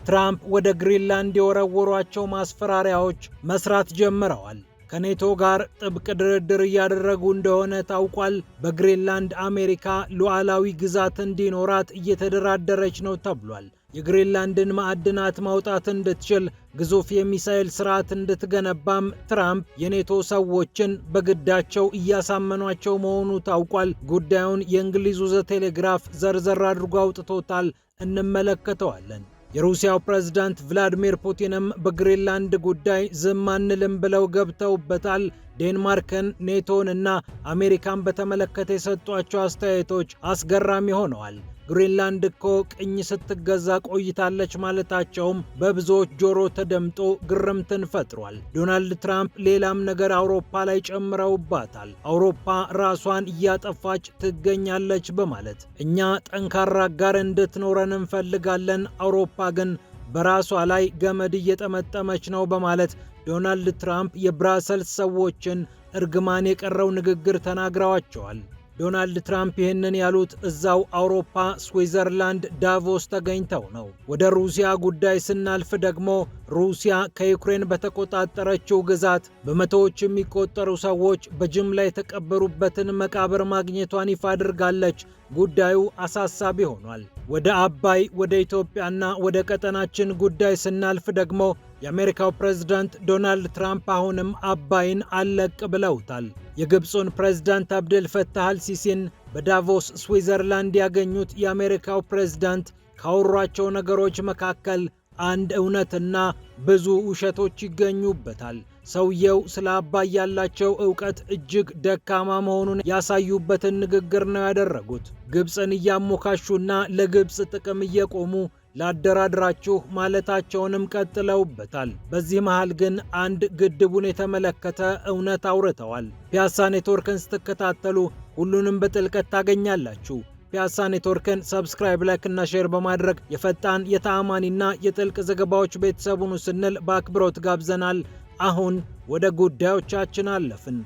ትራምፕ ወደ ግሪንላንድ የወረወሯቸው ማስፈራሪያዎች መስራት ጀምረዋል። ከኔቶ ጋር ጥብቅ ድርድር እያደረጉ እንደሆነ ታውቋል። በግሪንላንድ አሜሪካ ሉዓላዊ ግዛት እንዲኖራት እየተደራደረች ነው ተብሏል። የግሪንላንድን ማዕድናት ማውጣት እንድትችል ግዙፍ የሚሳኤል ስርዓት እንድትገነባም ትራምፕ የኔቶ ሰዎችን በግዳቸው እያሳመኗቸው መሆኑ ታውቋል። ጉዳዩን የእንግሊዙ ዘ ቴሌግራፍ ዘርዘር አድርጎ አውጥቶታል። እንመለከተዋለን። የሩሲያው ፕሬዝዳንት ቭላዲሚር ፑቲንም በግሪንላንድ ጉዳይ ዝም አንልም ብለው ገብተውበታል። ዴንማርክን፣ ኔቶን እና አሜሪካን በተመለከተ የሰጧቸው አስተያየቶች አስገራሚ ሆነዋል። ግሪንላንድ እኮ ቅኝ ስትገዛ ቆይታለች ማለታቸውም በብዙዎች ጆሮ ተደምጦ ግርምትን ፈጥሯል። ዶናልድ ትራምፕ ሌላም ነገር አውሮፓ ላይ ጨምረውባታል። አውሮፓ ራሷን እያጠፋች ትገኛለች በማለት እኛ ጠንካራ አጋር እንድትኖረን እንፈልጋለን፣ አውሮፓ ግን በራሷ ላይ ገመድ እየጠመጠመች ነው በማለት ዶናልድ ትራምፕ የብራሰልስ ሰዎችን እርግማን የቀረው ንግግር ተናግረዋቸዋል። ዶናልድ ትራምፕ ይህንን ያሉት እዛው አውሮፓ ስዊዘርላንድ ዳቮስ ተገኝተው ነው። ወደ ሩሲያ ጉዳይ ስናልፍ ደግሞ ሩሲያ ከዩክሬን በተቆጣጠረችው ግዛት በመቶዎች የሚቆጠሩ ሰዎች በጅምላ የተቀበሩበትን መቃብር ማግኘቷን ይፋ አድርጋለች። ጉዳዩ አሳሳቢ ሆኗል። ወደ አባይ፣ ወደ ኢትዮጵያና ወደ ቀጠናችን ጉዳይ ስናልፍ ደግሞ የአሜሪካው ፕሬዝዳንት ዶናልድ ትራምፕ አሁንም አባይን አለቅ ብለውታል። የግብፁን ፕሬዝዳንት አብደል ፈታህ አልሲሲን በዳቮስ ስዊዘርላንድ ያገኙት የአሜሪካው ፕሬዝዳንት ካወሯቸው ነገሮች መካከል አንድ እውነትና ብዙ ውሸቶች ይገኙበታል። ሰውየው ስለ አባይ ያላቸው ዕውቀት እጅግ ደካማ መሆኑን ያሳዩበትን ንግግር ነው ያደረጉት። ግብፅን እያሞካሹና ለግብፅ ጥቅም እየቆሙ ላደራድራችሁ ማለታቸውንም ቀጥለውበታል። በዚህ መሃል ግን አንድ ግድቡን የተመለከተ እውነት አውርተዋል። ፒያሳ ኔትወርክን ስትከታተሉ ሁሉንም በጥልቀት ታገኛላችሁ። ፒያሳ ኔትወርክን ሰብስክራይብ፣ ላይክ እና ሼር በማድረግ የፈጣን የተአማኒና የጥልቅ ዘገባዎች ቤተሰቡን ስንል በአክብሮት ጋብዘናል። አሁን ወደ ጉዳዮቻችን አለፍን።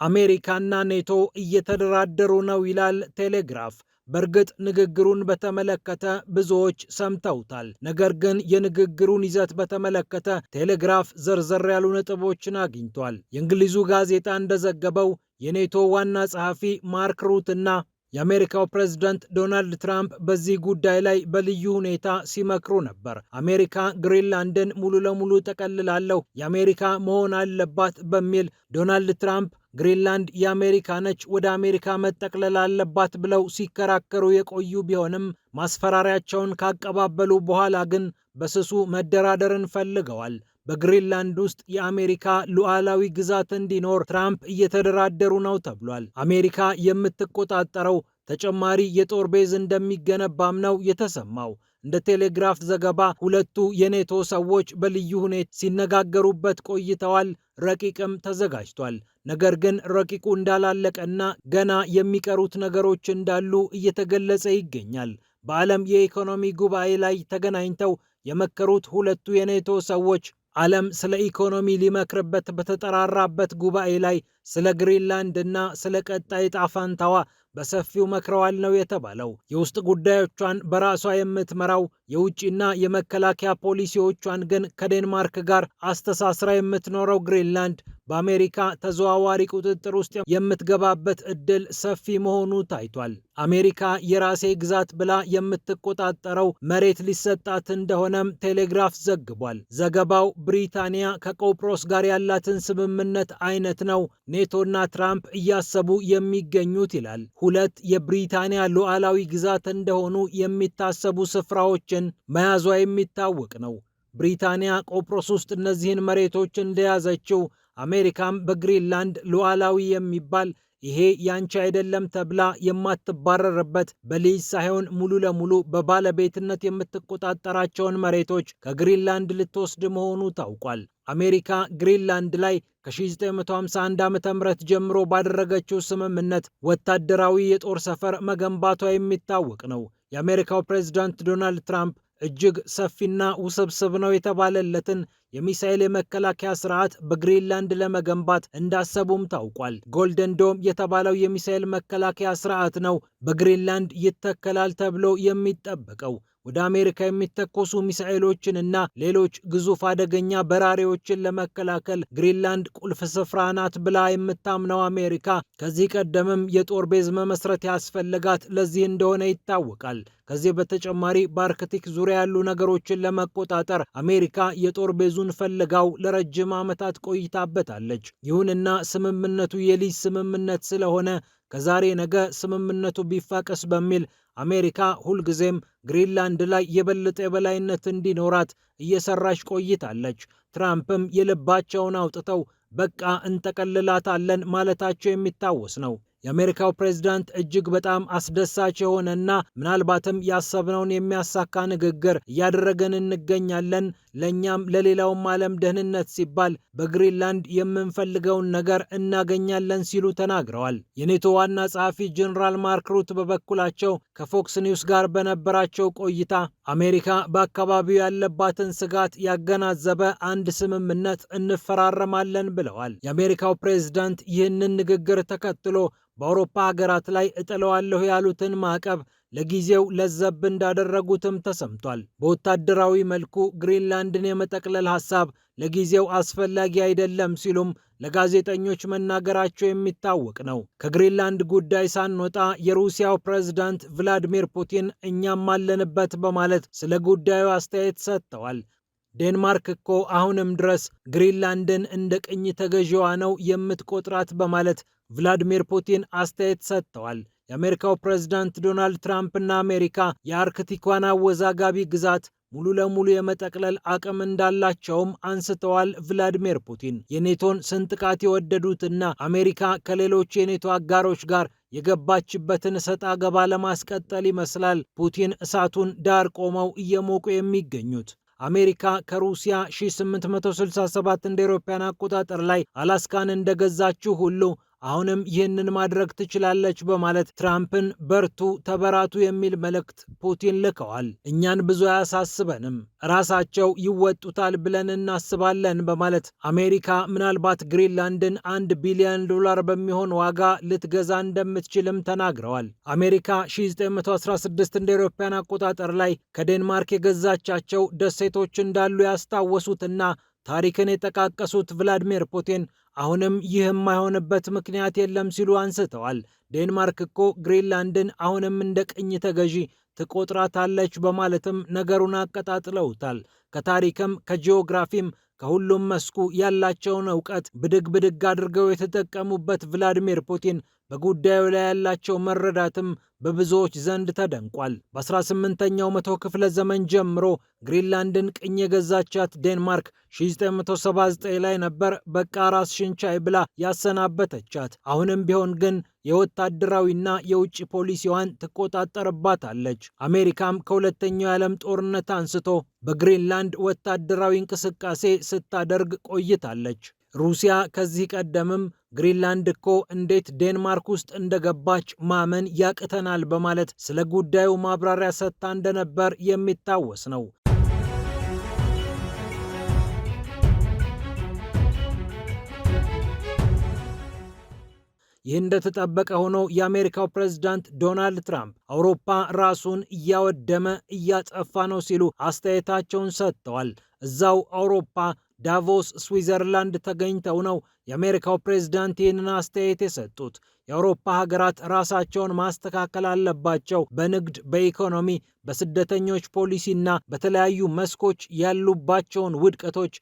አሜሪካና ኔቶ እየተደራደሩ ነው ይላል ቴሌግራፍ። በእርግጥ ንግግሩን በተመለከተ ብዙዎች ሰምተውታል። ነገር ግን የንግግሩን ይዘት በተመለከተ ቴሌግራፍ ዘርዘር ያሉ ነጥቦችን አግኝቷል። የእንግሊዙ ጋዜጣ እንደዘገበው የኔቶ ዋና ጸሐፊ ማርክ ሩት እና የአሜሪካው ፕሬዝዳንት ዶናልድ ትራምፕ በዚህ ጉዳይ ላይ በልዩ ሁኔታ ሲመክሩ ነበር። አሜሪካ ግሪንላንድን ሙሉ ለሙሉ ጠቀልላለሁ፣ የአሜሪካ መሆን አለባት በሚል ዶናልድ ትራምፕ ግሪንላንድ የአሜሪካ ነች፣ ወደ አሜሪካ መጠቅለል አለባት ብለው ሲከራከሩ የቆዩ ቢሆንም ማስፈራሪያቸውን ካቀባበሉ በኋላ ግን በስሱ መደራደርን ፈልገዋል። በግሪንላንድ ውስጥ የአሜሪካ ሉዓላዊ ግዛት እንዲኖር ትራምፕ እየተደራደሩ ነው ተብሏል። አሜሪካ የምትቆጣጠረው ተጨማሪ የጦር ቤዝ እንደሚገነባም ነው የተሰማው። እንደ ቴሌግራፍ ዘገባ ሁለቱ የኔቶ ሰዎች በልዩ ሁኔታ ሲነጋገሩበት ቆይተዋል። ረቂቅም ተዘጋጅቷል። ነገር ግን ረቂቁ እንዳላለቀና ገና የሚቀሩት ነገሮች እንዳሉ እየተገለጸ ይገኛል። በዓለም የኢኮኖሚ ጉባኤ ላይ ተገናኝተው የመከሩት ሁለቱ የኔቶ ሰዎች ዓለም ስለ ኢኮኖሚ ሊመክርበት በተጠራራበት ጉባኤ ላይ ስለ ግሪንላንድ እና ስለ ቀጣይ ዕጣ ፈንታዋ በሰፊው መክረዋል ነው የተባለው። የውስጥ ጉዳዮቿን በራሷ የምትመራው የውጭና የመከላከያ ፖሊሲዎቿን ግን ከዴንማርክ ጋር አስተሳስራ የምትኖረው ግሪንላንድ በአሜሪካ ተዘዋዋሪ ቁጥጥር ውስጥ የምትገባበት እድል ሰፊ መሆኑ ታይቷል። አሜሪካ የራሴ ግዛት ብላ የምትቆጣጠረው መሬት ሊሰጣት እንደሆነም ቴሌግራፍ ዘግቧል። ዘገባው ብሪታንያ ከቆጵሮስ ጋር ያላትን ስምምነት አይነት ነው ኔቶና ትራምፕ እያሰቡ የሚገኙት ይላል። ሁለት የብሪታንያ ሉዓላዊ ግዛት እንደሆኑ የሚታሰቡ ስፍራዎችን መያዟ የሚታወቅ ነው። ብሪታንያ ቆጵሮስ ውስጥ እነዚህን መሬቶች እንደያዘችው አሜሪካም በግሪንላንድ ሉዓላዊ የሚባል ይሄ ያንቺ አይደለም ተብላ የማትባረርበት በሊዝ ሳይሆን ሙሉ ለሙሉ በባለቤትነት የምትቆጣጠራቸውን መሬቶች ከግሪንላንድ ልትወስድ መሆኑ ታውቋል። አሜሪካ ግሪንላንድ ላይ ከ1951 ዓ.ም ጀምሮ ባደረገችው ስምምነት ወታደራዊ የጦር ሰፈር መገንባቷ የሚታወቅ ነው። የአሜሪካው ፕሬዝዳንት ዶናልድ ትራምፕ እጅግ ሰፊና ውስብስብ ነው የተባለለትን የሚሳኤል የመከላከያ ስርዓት በግሪንላንድ ለመገንባት እንዳሰቡም ታውቋል። ጎልደን ዶም የተባለው የሚሳኤል መከላከያ ስርዓት ነው በግሪንላንድ ይተከላል ተብሎ የሚጠበቀው። ወደ አሜሪካ የሚተኮሱ ሚሳኤሎችን እና ሌሎች ግዙፍ አደገኛ በራሪዎችን ለመከላከል ግሪንላንድ ቁልፍ ስፍራ ናት ብላ የምታምነው አሜሪካ ከዚህ ቀደምም የጦር ቤዝ መመስረት ያስፈልጋት ለዚህ እንደሆነ ይታወቃል። ከዚህ በተጨማሪ በአርክቲክ ዙሪያ ያሉ ነገሮችን ለመቆጣጠር አሜሪካ የጦር ቤዙን ፈልጋው ለረጅም ዓመታት ቆይታበታለች። ይሁንና ስምምነቱ የሊዝ ስምምነት ስለሆነ ከዛሬ ነገ ስምምነቱ ቢፋቀስ በሚል አሜሪካ ሁልጊዜም ግሪንላንድ ላይ የበለጠ የበላይነት እንዲኖራት እየሰራች ቆይታለች። ትራምፕም የልባቸውን አውጥተው በቃ እንጠቀልላታለን ማለታቸው የሚታወስ ነው። የአሜሪካው ፕሬዝዳንት እጅግ በጣም አስደሳች የሆነና ምናልባትም ያሰብነውን የሚያሳካ ንግግር እያደረገን እንገኛለን፣ ለእኛም ለሌላውም ዓለም ደህንነት ሲባል በግሪንላንድ የምንፈልገውን ነገር እናገኛለን ሲሉ ተናግረዋል። የኔቶ ዋና ጸሐፊ ጀነራል ማርክ ሩት በበኩላቸው ከፎክስ ኒውስ ጋር በነበራቸው ቆይታ አሜሪካ በአካባቢው ያለባትን ስጋት ያገናዘበ አንድ ስምምነት እንፈራረማለን ብለዋል። የአሜሪካው ፕሬዝዳንት ይህንን ንግግር ተከትሎ በአውሮፓ ሀገራት ላይ እጥለዋለሁ ያሉትን ማዕቀብ ለጊዜው ለዘብ እንዳደረጉትም ተሰምቷል። በወታደራዊ መልኩ ግሪንላንድን የመጠቅለል ሐሳብ ለጊዜው አስፈላጊ አይደለም ሲሉም ለጋዜጠኞች መናገራቸው የሚታወቅ ነው። ከግሪንላንድ ጉዳይ ሳንወጣ የሩሲያው ፕሬዝዳንት ቭላዲሚር ፑቲን እኛም አለንበት በማለት ስለ ጉዳዩ አስተያየት ሰጥተዋል። ዴንማርክ እኮ አሁንም ድረስ ግሪንላንድን እንደ ቅኝ ተገዢዋ ነው የምትቆጥራት በማለት ቭላዲሚር ፑቲን አስተያየት ሰጥተዋል። የአሜሪካው ፕሬዝዳንት ዶናልድ ትራምፕና አሜሪካ የአርክቲኳን አወዛጋቢ ግዛት ሙሉ ለሙሉ የመጠቅለል አቅም እንዳላቸውም አንስተዋል። ቭላዲሚር ፑቲን የኔቶን ስንጥቃት የወደዱትና አሜሪካ ከሌሎች የኔቶ አጋሮች ጋር የገባችበትን ሰጣ ገባ ለማስቀጠል ይመስላል ፑቲን እሳቱን ዳር ቆመው እየሞቁ የሚገኙት። አሜሪካ ከሩሲያ 1867 እንደ አውሮፓውያን አቆጣጠር ላይ አላስካን እንደገዛችው ሁሉ አሁንም ይህንን ማድረግ ትችላለች በማለት ትራምፕን በርቱ፣ ተበራቱ የሚል መልእክት ፑቲን ልከዋል። እኛን ብዙ አያሳስበንም፣ ራሳቸው ይወጡታል ብለን እናስባለን በማለት አሜሪካ ምናልባት ግሪንላንድን $1 ቢሊዮን በሚሆን ዋጋ ልትገዛ እንደምትችልም ተናግረዋል። አሜሪካ 1916 እንደ አውሮፓውያን አቆጣጠር ላይ ከዴንማርክ የገዛቻቸው ደሴቶች እንዳሉ ያስታወሱትና ታሪክን የጠቃቀሱት ቭላዲሚር ፑቲን አሁንም ይህ የማይሆንበት ምክንያት የለም ሲሉ አንስተዋል። ዴንማርክ እኮ ግሪንላንድን አሁንም እንደ ቅኝ ተገዢ ትቆጥራታለች በማለትም ነገሩን አቀጣጥለውታል። ከታሪክም ከጂኦግራፊም ከሁሉም መስኩ ያላቸውን እውቀት ብድግ አድርገው የተጠቀሙበት ቭላዲሚር ፑቲን በጉዳዩ ላይ ያላቸው መረዳትም በብዙዎች ዘንድ ተደንቋል። በ18ኛው መቶ ክፍለ ዘመን ጀምሮ ግሪንላንድን ቅኝ የገዛቻት ዴንማርክ 1979 ላይ ነበር በቃ ራስሽን ቻይ ብላ ያሰናበተቻት። አሁንም ቢሆን ግን የወታደራዊና የውጭ ፖሊሲዋን ትቆጣጠርባታለች። አሜሪካም ከሁለተኛው የዓለም ጦርነት አንስቶ በግሪንላንድ ወታደራዊ እንቅስቃሴ ስታደርግ ቆይታለች። ሩሲያ ከዚህ ቀደምም ግሪንላንድ እኮ እንዴት ዴንማርክ ውስጥ እንደገባች ማመን ያቅተናል በማለት ስለ ጉዳዩ ማብራሪያ ሰጥታ እንደነበር የሚታወስ ነው። ይህ እንደተጠበቀ ሆኖ የአሜሪካው ፕሬዝዳንት ዶናልድ ትራምፕ አውሮፓ ራሱን እያወደመ እያጠፋ ነው ሲሉ አስተያየታቸውን ሰጥተዋል። እዛው አውሮፓ ዳቮስ ስዊዘርላንድ ተገኝተው ነው የአሜሪካው ፕሬዝዳንት ይህንን አስተያየት የሰጡት። የአውሮፓ ሀገራት ራሳቸውን ማስተካከል አለባቸው፣ በንግድ፣ በኢኮኖሚ፣ በስደተኞች ፖሊሲና በተለያዩ መስኮች ያሉባቸውን ውድቀቶች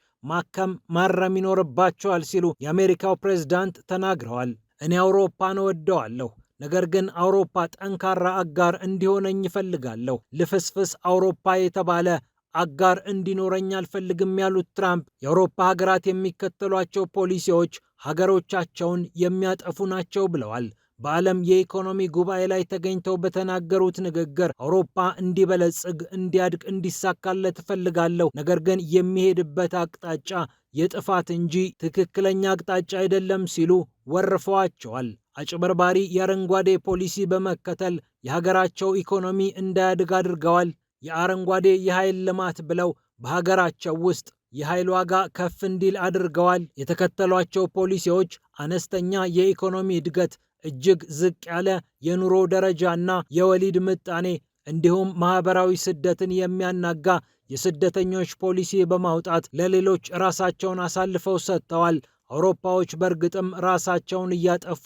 ማረም ይኖርባቸዋል ሲሉ የአሜሪካው ፕሬዝዳንት ተናግረዋል። እኔ አውሮፓን እወደዋለሁ፣ ነገር ግን አውሮፓ ጠንካራ አጋር እንዲሆነኝ እፈልጋለሁ። ልፍስፍስ አውሮፓ የተባለ አጋር እንዲኖረኝ አልፈልግም ያሉት ትራምፕ የአውሮፓ ሀገራት የሚከተሏቸው ፖሊሲዎች ሀገሮቻቸውን የሚያጠፉ ናቸው ብለዋል። በዓለም የኢኮኖሚ ጉባኤ ላይ ተገኝተው በተናገሩት ንግግር አውሮፓ እንዲበለጽግ፣ እንዲያድግ፣ እንዲሳካለት እፈልጋለሁ፣ ነገር ግን የሚሄድበት አቅጣጫ የጥፋት እንጂ ትክክለኛ አቅጣጫ አይደለም ሲሉ ወርፈዋቸዋል። አጭበርባሪ የአረንጓዴ ፖሊሲ በመከተል የሀገራቸው ኢኮኖሚ እንዳያድግ አድርገዋል። የአረንጓዴ የኃይል ልማት ብለው በሀገራቸው ውስጥ የኃይል ዋጋ ከፍ እንዲል አድርገዋል። የተከተሏቸው ፖሊሲዎች አነስተኛ የኢኮኖሚ እድገት፣ እጅግ ዝቅ ያለ የኑሮ ደረጃና የወሊድ ምጣኔ እንዲሁም ማህበራዊ ስደትን የሚያናጋ የስደተኞች ፖሊሲ በማውጣት ለሌሎች ራሳቸውን አሳልፈው ሰጥተዋል። አውሮፓዎች በእርግጥም ራሳቸውን እያጠፉ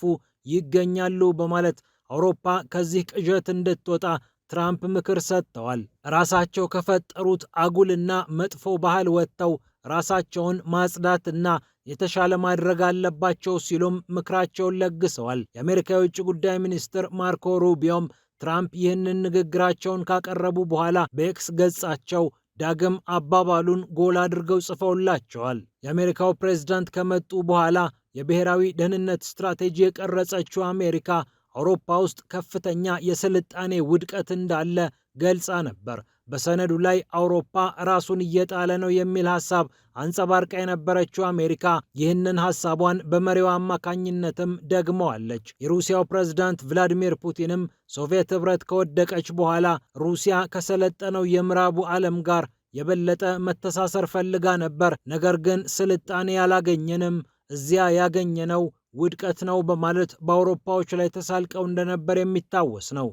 ይገኛሉ በማለት አውሮፓ ከዚህ ቅዠት እንድትወጣ ትራምፕ ምክር ሰጥተዋል። ራሳቸው ከፈጠሩት አጉልና መጥፎ ባህል ወጥተው ራሳቸውን ማጽዳትና የተሻለ ማድረግ አለባቸው ሲሉም ምክራቸውን ለግሰዋል። የአሜሪካ የውጭ ጉዳይ ሚኒስትር ማርኮ ሩቢዮም ትራምፕ ይህንን ንግግራቸውን ካቀረቡ በኋላ በኤክስ ገጻቸው ዳግም አባባሉን ጎላ አድርገው ጽፈውላቸዋል። የአሜሪካው ፕሬዝዳንት ከመጡ በኋላ የብሔራዊ ደህንነት ስትራቴጂ የቀረጸችው አሜሪካ አውሮፓ ውስጥ ከፍተኛ የስልጣኔ ውድቀት እንዳለ ገልጻ ነበር። በሰነዱ ላይ አውሮፓ ራሱን እየጣለ ነው የሚል ሐሳብ አንጸባርቃ የነበረችው አሜሪካ ይህንን ሐሳቧን በመሪዋ አማካኝነትም ደግመዋለች። የሩሲያው ፕሬዝዳንት ቭላዲሚር ፑቲንም ሶቪየት ኅብረት ከወደቀች በኋላ ሩሲያ ከሰለጠነው የምዕራቡ ዓለም ጋር የበለጠ መተሳሰር ፈልጋ ነበር፣ ነገር ግን ስልጣኔ ያላገኘንም እዚያ ያገኘነው ውድቀት ነው በማለት በአውሮፓዎች ላይ ተሳልቀው እንደነበር የሚታወስ ነው።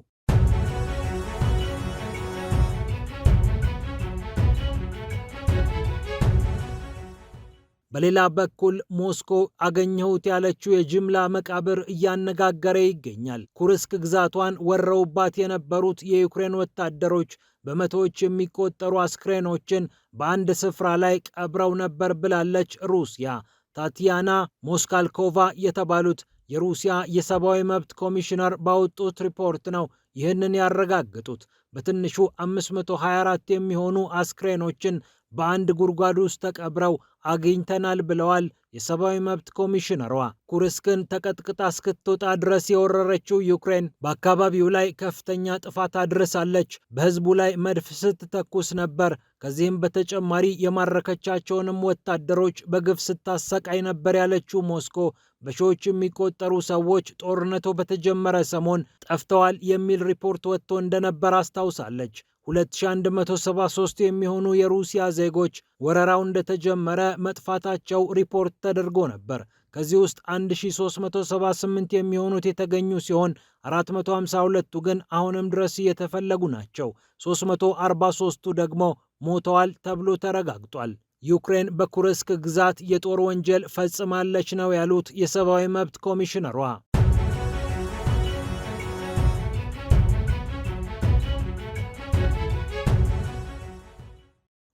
በሌላ በኩል ሞስኮ አገኘሁት ያለችው የጅምላ መቃብር እያነጋገረ ይገኛል። ኩርስክ ግዛቷን ወረውባት የነበሩት የዩክሬን ወታደሮች በመቶዎች የሚቆጠሩ አስክሬኖችን በአንድ ስፍራ ላይ ቀብረው ነበር ብላለች ሩሲያ። ታቲያና ሞስካልኮቫ የተባሉት የሩሲያ የሰብአዊ መብት ኮሚሽነር ባወጡት ሪፖርት ነው ይህንን ያረጋገጡት። በትንሹ 524 የሚሆኑ አስክሬኖችን በአንድ ጉድጓድ ውስጥ ተቀብረው አግኝተናል ብለዋል የሰብአዊ መብት ኮሚሽነሯ። ኩርስክን ተቀጥቅጣ እስክትወጣ ድረስ የወረረችው ዩክሬን በአካባቢው ላይ ከፍተኛ ጥፋት አድርሳለች። በህዝቡ ላይ መድፍ ስትተኩስ ነበር። ከዚህም በተጨማሪ የማረከቻቸውንም ወታደሮች በግፍ ስታሰቃይ ነበር ያለችው ሞስኮ በሺዎች የሚቆጠሩ ሰዎች ጦርነቱ በተጀመረ ሰሞን ጠፍተዋል የሚል ሪፖርት ወጥቶ እንደነበር አስታውሳለች። 2173 የሚሆኑ የሩሲያ ዜጎች ወረራው እንደተጀመረ መጥፋታቸው ሪፖርት ተደርጎ ነበር። ከዚህ ውስጥ 1378 የሚሆኑት የተገኙ ሲሆን 452ቱ ግን አሁንም ድረስ እየተፈለጉ ናቸው። 343ቱ ደግሞ ሞተዋል ተብሎ ተረጋግጧል። ዩክሬን በኩርስክ ግዛት የጦር ወንጀል ፈጽማለች ነው ያሉት የሰብአዊ መብት ኮሚሽነሯ።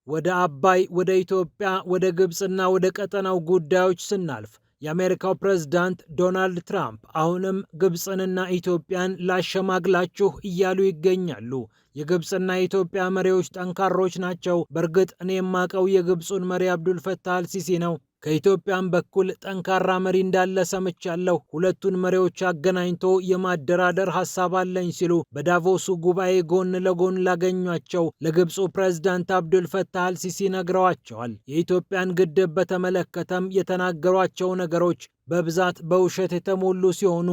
ወደ አባይ፣ ወደ ኢትዮጵያ፣ ወደ ግብፅና ወደ ቀጠናው ጉዳዮች ስናልፍ የአሜሪካው ፕሬዝዳንት ዶናልድ ትራምፕ አሁንም ግብፅንና ኢትዮጵያን ላሸማግላችሁ እያሉ ይገኛሉ። የግብፅና የኢትዮጵያ መሪዎች ጠንካሮች ናቸው። በእርግጥ እኔ የማቀው የግብፁን መሪ አብዱልፈታህ አልሲሲ ነው። ከኢትዮጵያም በኩል ጠንካራ መሪ እንዳለ ሰምቻለሁ። ሁለቱን መሪዎች አገናኝቶ የማደራደር ሐሳብ አለኝ ሲሉ በዳቮሱ ጉባኤ ጎን ለጎን ላገኟቸው ለግብፁ ፕሬዝዳንት አብዱልፈታህ አልሲሲ ነግረዋቸዋል። የኢትዮጵያን ግድብ በተመለከተም የተናገሯቸው ነገሮች በብዛት በውሸት የተሞሉ ሲሆኑ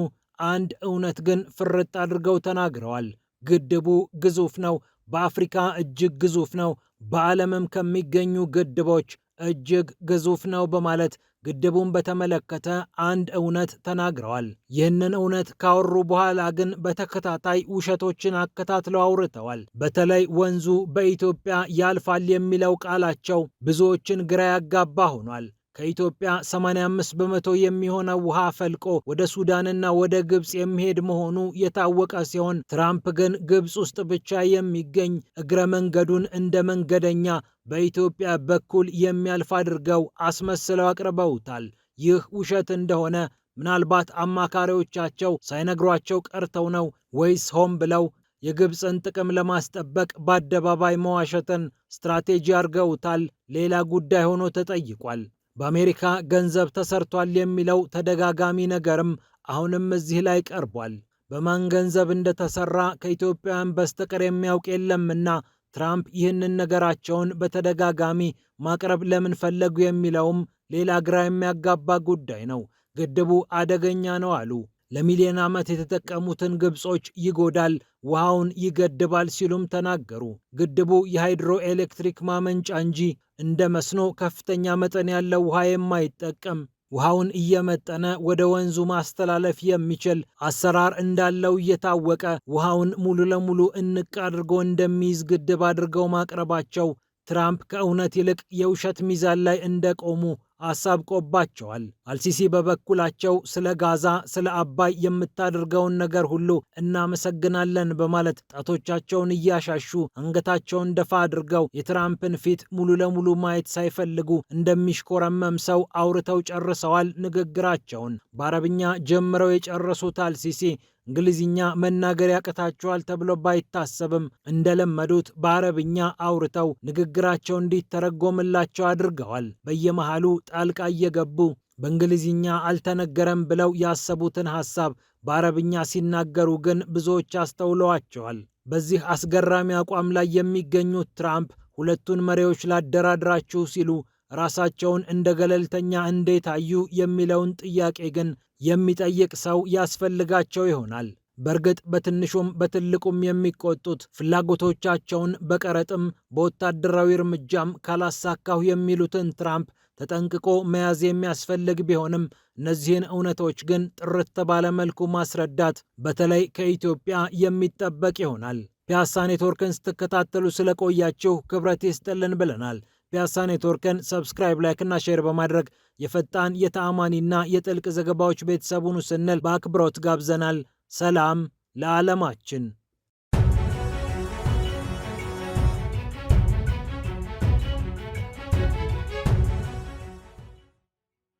አንድ እውነት ግን ፍርጥ አድርገው ተናግረዋል። ግድቡ ግዙፍ ነው፣ በአፍሪካ እጅግ ግዙፍ ነው፣ በዓለምም ከሚገኙ ግድቦች እጅግ ግዙፍ ነው በማለት ግድቡን በተመለከተ አንድ እውነት ተናግረዋል። ይህንን እውነት ካወሩ በኋላ ግን በተከታታይ ውሸቶችን አከታትለው አውርተዋል። በተለይ ወንዙ በኢትዮጵያ ያልፋል የሚለው ቃላቸው ብዙዎችን ግራ ያጋባ ሆኗል። ከኢትዮጵያ 85 በመቶ የሚሆነው ውሃ ፈልቆ ወደ ሱዳንና ወደ ግብፅ የሚሄድ መሆኑ የታወቀ ሲሆን ትራምፕ ግን ግብፅ ውስጥ ብቻ የሚገኝ እግረ መንገዱን እንደ መንገደኛ በኢትዮጵያ በኩል የሚያልፍ አድርገው አስመስለው አቅርበውታል። ይህ ውሸት እንደሆነ ምናልባት አማካሪዎቻቸው ሳይነግሯቸው ቀርተው ነው ወይስ ሆን ብለው የግብፅን ጥቅም ለማስጠበቅ በአደባባይ መዋሸትን ስትራቴጂ አድርገውታል? ሌላ ጉዳይ ሆኖ ተጠይቋል። በአሜሪካ ገንዘብ ተሰርቷል የሚለው ተደጋጋሚ ነገርም አሁንም እዚህ ላይ ቀርቧል። በማን ገንዘብ እንደተሰራ ከኢትዮጵያውያን በስተቀር የሚያውቅ የለምና ትራምፕ ይህንን ነገራቸውን በተደጋጋሚ ማቅረብ ለምን ፈለጉ የሚለውም ሌላ ግራ የሚያጋባ ጉዳይ ነው። ግድቡ አደገኛ ነው አሉ። ለሚሊዮን ዓመት የተጠቀሙትን ግብጾች ይጎዳል፣ ውሃውን ይገድባል ሲሉም ተናገሩ። ግድቡ የሃይድሮ ኤሌክትሪክ ማመንጫ እንጂ እንደ መስኖ ከፍተኛ መጠን ያለው ውሃ የማይጠቀም ውሃውን እየመጠነ ወደ ወንዙ ማስተላለፍ የሚችል አሰራር እንዳለው እየታወቀ ውሃውን ሙሉ ለሙሉ እንቅ አድርጎ እንደሚይዝ ግድብ አድርገው ማቅረባቸው ትራምፕ ከእውነት ይልቅ የውሸት ሚዛን ላይ እንደቆሙ አሳብቆባቸዋል። አልሲሲ በበኩላቸው ስለ ጋዛ፣ ስለ አባይ የምታደርገውን ነገር ሁሉ እናመሰግናለን በማለት ጣቶቻቸውን እያሻሹ አንገታቸውን ደፋ አድርገው የትራምፕን ፊት ሙሉ ለሙሉ ማየት ሳይፈልጉ እንደሚሽኮረመም ሰው አውርተው ጨርሰዋል ንግግራቸውን። በአረብኛ ጀምረው የጨረሱት አልሲሲ እንግሊዝኛ መናገር ያቅታቸዋል ተብሎ ባይታሰብም እንደለመዱት በአረብኛ አውርተው ንግግራቸው እንዲተረጎምላቸው አድርገዋል። በየመሃሉ ጣልቃ እየገቡ በእንግሊዝኛ አልተነገረም ብለው ያሰቡትን ሐሳብ በአረብኛ ሲናገሩ ግን ብዙዎች አስተውለዋቸዋል። በዚህ አስገራሚ አቋም ላይ የሚገኙት ትራምፕ ሁለቱን መሪዎች ላደራድራችሁ ሲሉ ራሳቸውን እንደ ገለልተኛ እንዴት አዩ የሚለውን ጥያቄ ግን የሚጠይቅ ሰው ያስፈልጋቸው ይሆናል። በእርግጥ በትንሹም በትልቁም የሚቆጡት ፍላጎቶቻቸውን በቀረጥም በወታደራዊ እርምጃም ካላሳካሁ የሚሉትን ትራምፕ ተጠንቅቆ መያዝ የሚያስፈልግ ቢሆንም እነዚህን እውነቶች ግን ጥርት ባለ መልኩ ማስረዳት በተለይ ከኢትዮጵያ የሚጠበቅ ይሆናል። ፒያሳ ኔትወርክን ስትከታተሉ ስለቆያችሁ ክብረት ይስጥልን ብለናል። ፒያሳ ኔትወርክን ሰብስክራይብ፣ ላይክ እና ሼር በማድረግ የፈጣን የተአማኒና የጥልቅ ዘገባዎች ቤተሰቡን ስንል በአክብሮት ጋብዘናል። ሰላም ለዓለማችን።